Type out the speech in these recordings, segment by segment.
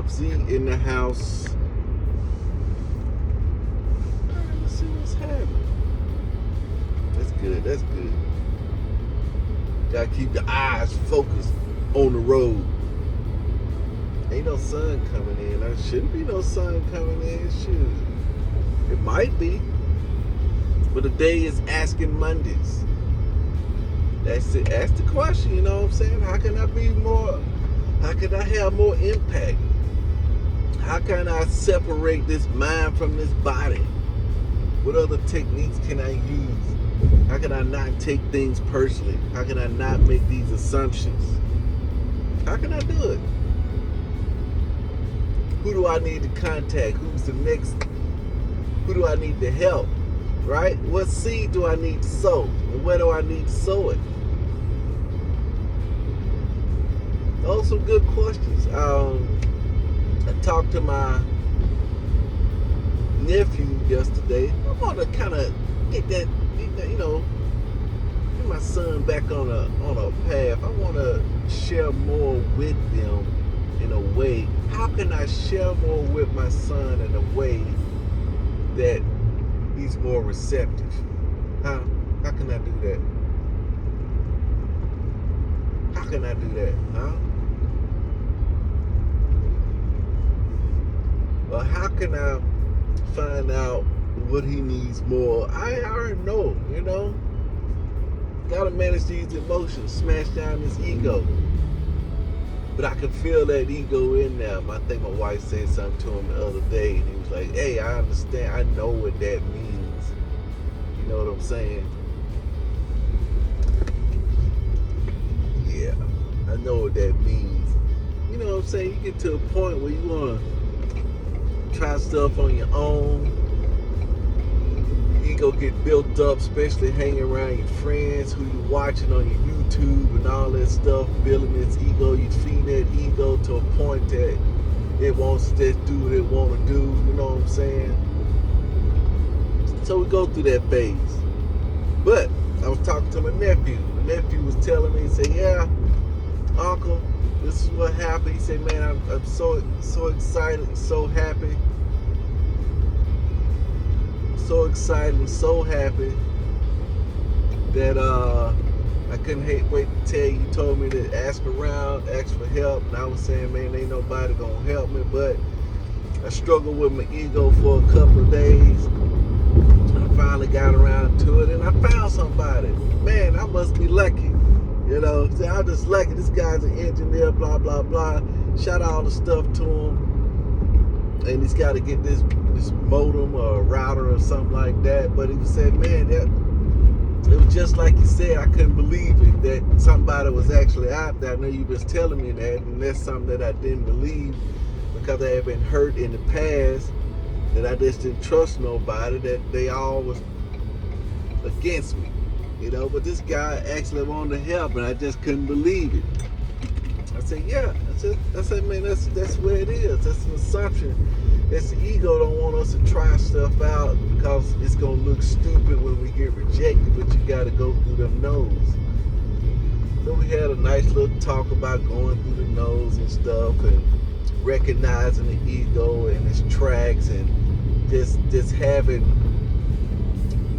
Z in the house. Let's see what's happening. That's good. That's good. Gotta keep the eyes focused on the road. Ain't no sun coming in. There shouldn't be no sun coming in. Shoot. It might be. But the day is asking Mondays. That's it. Ask the question, you know what I'm saying? How can I have more impact? How can I separate this mind from this body? What other techniques can I use? How can I not take things personally? How can I not make these assumptions? How can I do it? Who do I need to contact? Who's the next? Who do I need to help? Right? What seed do I need to sow? And where do I need to sow it? Those are some good questions. I talked to my nephew yesterday. I want to kind of get that, you know, get my son back on a path. I want to share more with them in a way. How can I share more with my son in a way that he's more receptive? How can I do that? How can I do that? Huh? Or how can I find out what he needs more? I already know, you know. Gotta manage these emotions, smash down this ego. But I can feel that ego in there. I think my wife said something to him the other day, and he was like, hey, I understand. I know what that means. You know what I'm saying? Yeah, I know what that means. You know what I'm saying? You get to a point where you want to try stuff on your own. Your ego get built up, especially hanging around your friends who you're watching on your YouTube and all that stuff, building this ego. You feed that ego to a point that it wants to just do what it want to do. You know what I'm saying? So we go through that phase. But I was talking to my nephew. My nephew was telling me, he said, yeah, Uncle, this is what happened. He said, man, I'm so excited, so happy. So excited and so happy that I couldn't wait to tell you. You told me to ask around, ask for help, and I was saying, man, ain't nobody gonna help me. But I struggled with my ego for a couple of days. I finally got around to it, and I found somebody. Man, I must be lucky. You know, I'm just lucky. This guy's an engineer, blah, blah, blah. Shot all the stuff to him. And he's got to get this modem or a router or something like that. But he said, man, it was just like you said. I couldn't believe it, that somebody was actually out there. I know you was telling me that, and that's something that I didn't believe because I had been hurt in the past, that I just didn't trust nobody, that they all was against me. You know, but this guy actually wanted to help, and I just couldn't believe it. I said, yeah. I said, man, that's where it is. That's an assumption. That's the ego don't want us to try stuff out because it's gonna look stupid when we get rejected. But you got to go through them no's. So we had a nice little talk about going through the no's and stuff, and recognizing the ego and its tracks, and just having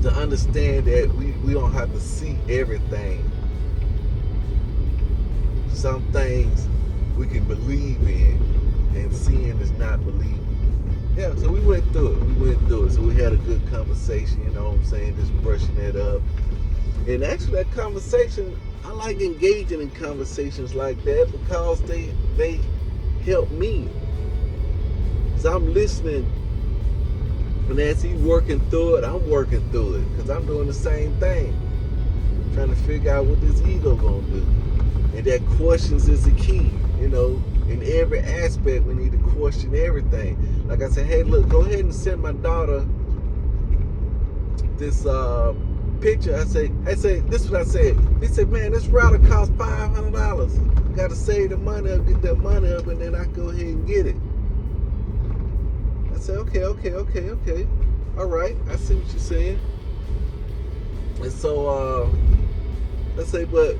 to understand that we don't have to see everything. Some things we can believe in, and seeing is not believing. Yeah, so we went through it. So we had a good conversation, you know what I'm saying, just brushing it up. And actually that conversation, I like engaging in conversations like that because they help me. So I'm listening, and as he's working through it, I'm working through it because I'm doing the same thing, trying to figure out what this ego gonna do. And that questions is the key, you know. In every aspect, we need to question everything. Like I said, hey, look, go ahead and send my daughter this picture. I say, this is what I said. He said, man, this router costs $500. Got to save the money up, get that money up, and then I go ahead and get it. I said, okay. All right, I see what you're saying. And so I say, but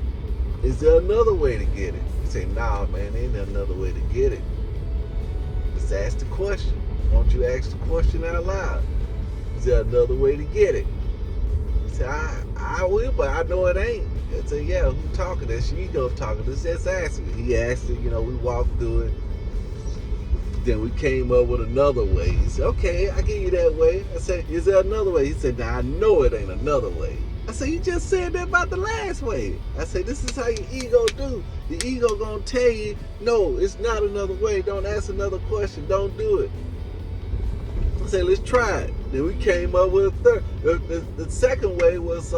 is there another way to get it? He say, nah, man, ain't there another way to get it. just ask the question. Won't you ask the question out loud? Is there another way to get it? He said, I will, but I know it ain't. I said, yeah, who talking? That's your ego talking. Let's just ask it. He asked it, we walked through it. Then we came up with another way. He said, okay, I give you that way. I said, is there another way? He said, nah, I know it ain't another way. I said, you just said that about the last way. I said, this is how your ego do. The ego gonna tell you, no, it's not another way. Don't ask another question. Don't do it. I said, let's try it. Then we came up with a third. The second way was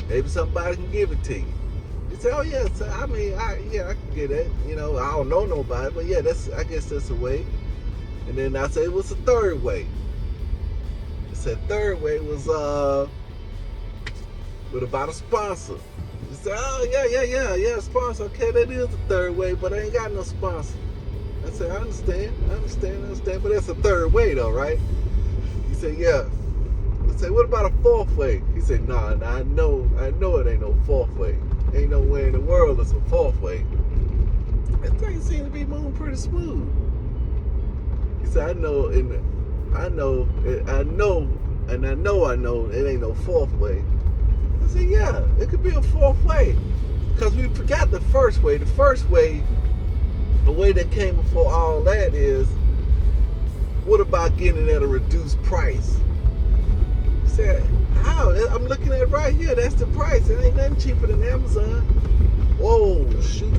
maybe somebody can give it to you. He said, oh yeah, so, I can get that. I don't know nobody, but yeah, I guess that's a way. And then I said, what's the third way? He said, third way was with about a sponsor. He said, oh yeah, sponsor. Okay, that is the third way, but I ain't got no sponsor. I said, I understand, but that's the third way though, right? He said, yeah. I said, what about a fourth way? He said, nah, I know it ain't no fourth way. Ain't no way in the world it's a fourth way. That thing seemed to be moving pretty smooth. He said, I know it ain't no fourth way. I said, yeah, it could be a fourth way. Because we forgot the first way. The first way, the way that came before all that is, what about getting it at a reduced price? He said, how? I'm looking at it right here. That's the price. It ain't nothing cheaper than Amazon. Whoa, shoot.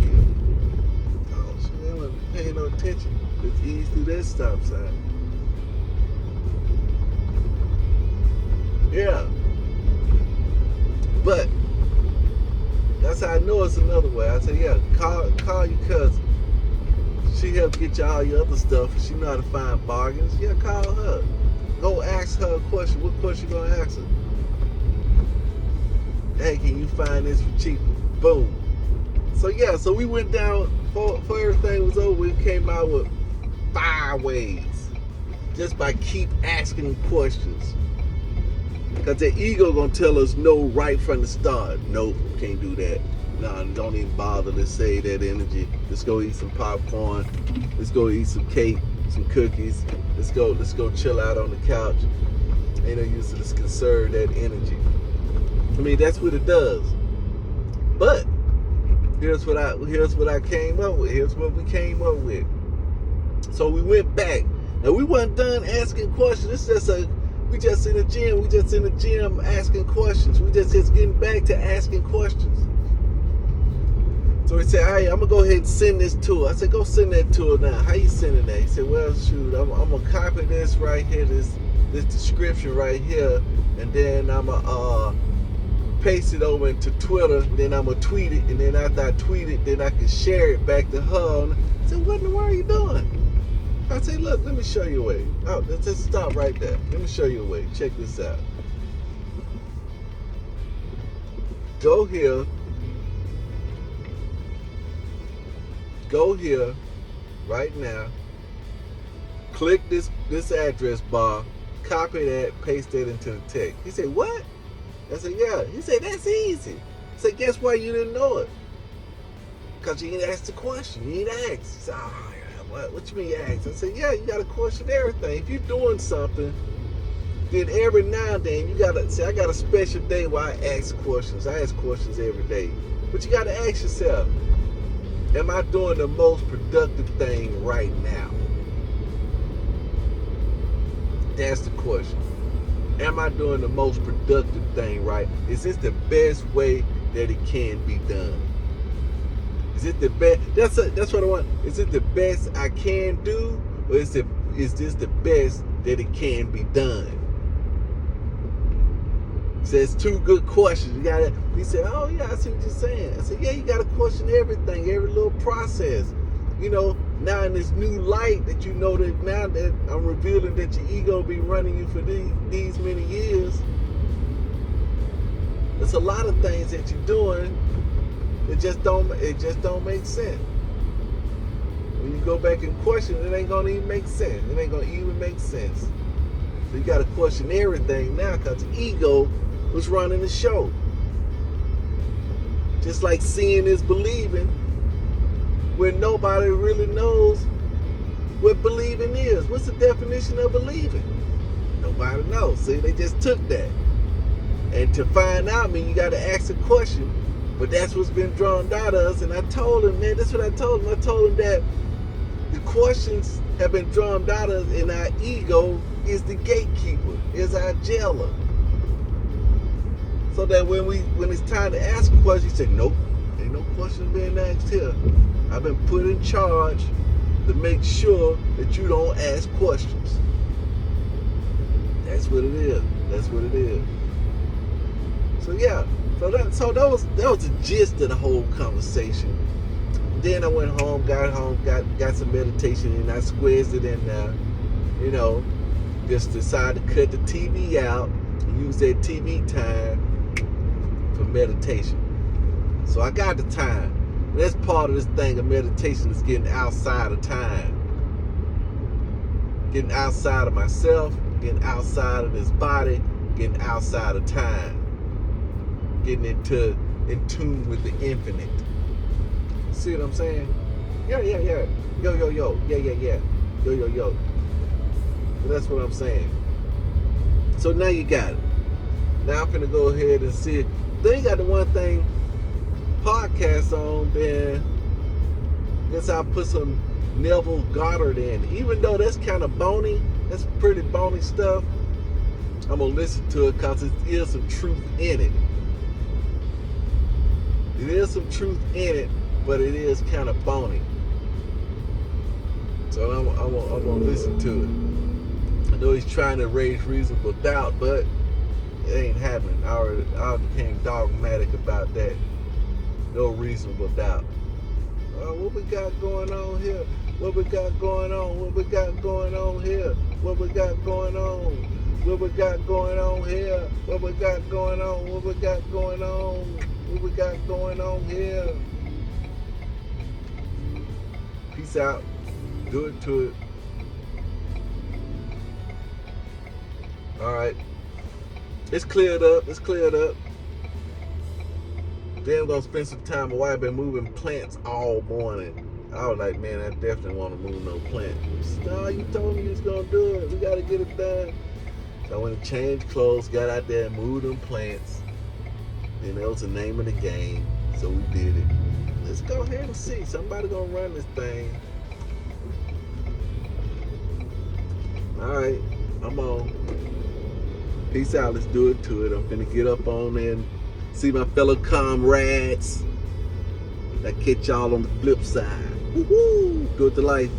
Oh, shoot. They wasn't paying no attention. Let's ease through that stop sign. Yeah. But that's how I know it's another way. I said, yeah, call your cousin. She helped get you all your other stuff. She know how to find bargains. Yeah, call her. Go ask her a question. What question you gonna ask her? Hey, can you find this for cheaper? Boom. So we went down before everything was over. We came out with 5 ways just by keep asking questions. Because the ego gonna tell us no right from the start. Nope, can't do that. Nah, don't even bother to save that energy. Let's go eat some popcorn. Let's go eat some cake, some cookies. Let's go chill out on the couch. Ain't no use to just conserve that energy. I mean, that's what it does. But here's what I came up with. Here's what we came up with. So we went back. Now we weren't done asking questions. We just in the gym asking questions. We just getting back to asking questions. So he said, hey, I'm gonna go ahead and send this to her. I said, go send that to her now. How you sending that? He said, well, shoot, I'm gonna copy this right here, this description right here, and then I'm gonna paste it over into Twitter, and then I'm gonna tweet it, and then after I tweet it, then I can share it back to her. I said, what in the world are you doing? I said, look, let me show you a way. Oh, let's just stop right there. Let me show you a way. Check this out. Go here right now. Click this address bar. Copy that. Paste that into the text. He said, what? I said, yeah. He said, that's easy. I said, guess why you didn't know it? Because you didn't ask the question. You didn't ask. He said, oh, what you mean you ask? I said, yeah, you got to question everything. If you're doing something, then every now and then you got to say, I got a special day where I ask questions. I ask questions every day. But you got to ask yourself, am I doing the most productive thing right now? That's the question. Am I doing the most productive thing right? Is this the best way that it can be done? Is it the best? That's what I want. Is it the best I can do, or is this the best that it can be done? So it's 2 good questions. He said, oh yeah, I see what you're saying. I said, yeah, you gotta question everything, every little process. Now in this new light that that now that I'm revealing that your ego be running you for these many years, there's a lot of things that you're doing. It just don't make sense. When you go back and question, it ain't gonna even make sense. It ain't gonna even make sense. So you gotta question everything now, because ego was running the show. Just like seeing is believing, when nobody really knows what believing is. What's the definition of believing? Nobody knows. See, they just took that. And to find out, you got to ask a question. But that's what's been drawn out of us. And I told him, man, that's what I told him. I told him that the questions have been drawn out of us, and our ego is the gatekeeper, is our jailer. So that when it's time to ask a question, you say, nope, ain't no questions being asked here. I've been put in charge to make sure that you don't ask questions. That's what it is. That's what it is. So yeah, so that was the gist of the whole conversation. Then I went home, got some meditation, and I squeezed it in there. You know, just decided to cut the TV out and use that TV time for meditation. So I got the time. That's part of this thing of meditation, is getting outside of time. Getting outside of myself, getting outside of this body, getting outside of time. Getting in tune with the infinite. See what I'm saying? Yeah. Yo. Yeah. Yo. So that's what I'm saying. So now you got it. Now I'm finna go ahead and see it. Then you got the one thing podcast on, then guess I'll put some Neville Goddard in. Even though that's kind of bony, that's pretty bony stuff, I'm gonna listen to it because there is some truth in it. There is some truth in it, but it is kind of bony. So I'm gonna listen to it. I know he's trying to raise reasonable doubt, but it ain't happening. I became dogmatic about that. No reasonable doubt. What we got going on here? What we got going on? What we got going on here? What we got going on? What we got going on here? What we got going on? What we got going on? What we got going on here? Peace out. Do it to it. Alright. It's cleared up. Then I'm gonna spend some time. My wife been moving plants all morning. I was like, man, I definitely want to move no plant. No, you told me you was gonna do it. We gotta get it done. So I went and changed clothes, got out there and moved them plants. And that was the name of the game. So we did it. Let's go ahead and see. Somebody gonna run this thing. Alright, I'm on. Peace out. Let's do it to it. I'm finna get up on there and see my fellow comrades. I catch y'all on the flip side. Woo-hoo! Do it to life.